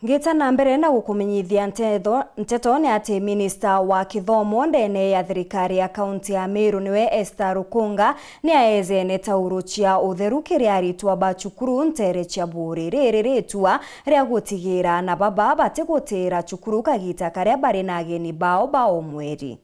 Ngita na mbere na gukumenyithia nteto ni ati Minista wa Kithomo ndene ya thirikari ya kaunti ya Meru niwe Esther Rukunga ni aeze ne tauro cia utheru kiria ritwa Macukurune ntere cia buri riri ritwa ria gutigira na baba batigutira cukuru kagita karia bari na ageni bao mweri.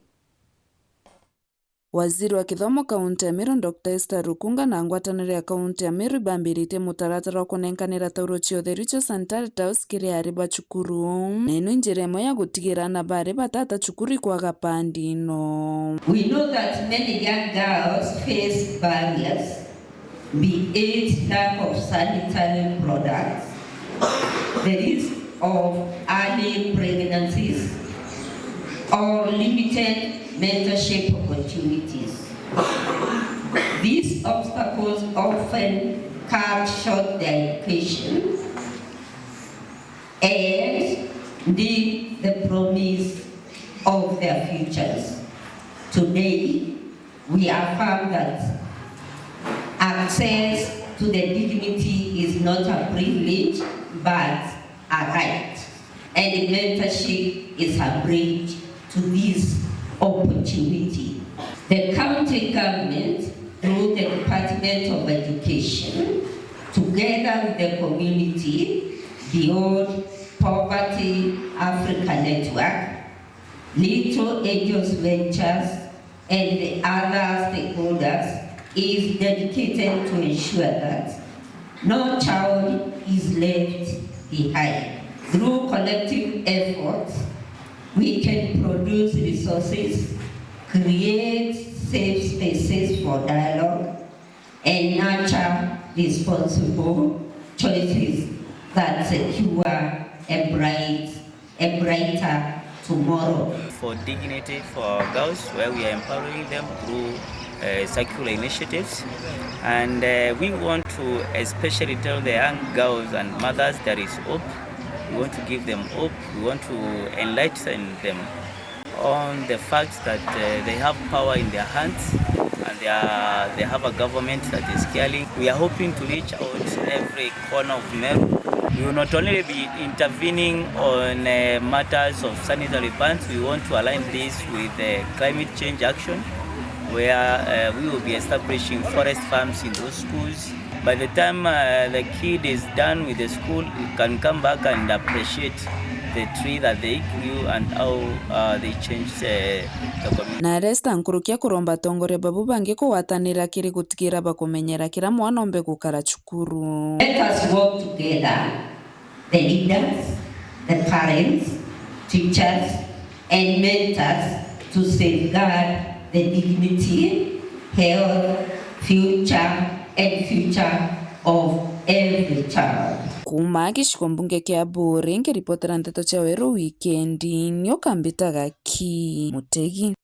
Waziri wa Kithomo kaunti ya Meru Dr. Esther Rukunga na ngwatanĩro ya kaunti ya Meru bambĩrĩte mũtaratara wa kũnenganĩra tauro cia ũtheru cia sanitary towels kĩrĩa arĩ bacukuru na ĩno njĩra ĩmwe ya gũtigĩra na barĩ batata cukuru ikwaga pandi ĩno. We know that many young girls face barriers, be it lack of sanitary products, the risk of early pregnancies, or limited mentorship opportunities. These obstacles often cut short their education and leave the promise of their futures. Today, we affirm that access to the dignity is not a privilege but a right, and mentorship is a bridge to this opportunity. The county government, through the Department of Education, together with the community, Beyond Poverty Africa Network, Little Angels Ventures, and the other stakeholders, is dedicated to ensure that no child is left behind. Through collective efforts, we can produce resources, create safe spaces for dialogue, and nurture responsible choices that secure a brighter tomorrow. For dignity for our girls, where we are empowering them through circular initiatives, and we want to especially tell the young girls and mothers there is hope. We want to give them hope. We want to enlighten them on the fact that they have power in their hands and they have a government that is caring. We are hoping to reach out every corner of Meru. We will not only be intervening on matters of sanitary bans, we want to align this with climate change action, where we will be establishing forest farms in those schools. By the time the kid is done with the school, he can come back and appreciate the tree that they grew and how they changed the community. Na resta nkurukia kuromba tongoria babu bangi kuwatanira kiri gutigira bakumenyera kira mwana ombe gukara cukuru. Let us work together, the leaders, the parents, teachers, and mentors, to safeguard the dignity, health, future of every child. Kuma gĩcigo mbunge kĩa Bũrĩ ngĩripotera ndeto cia werũ wikendi nĩũkambĩtaga ki Mutegi.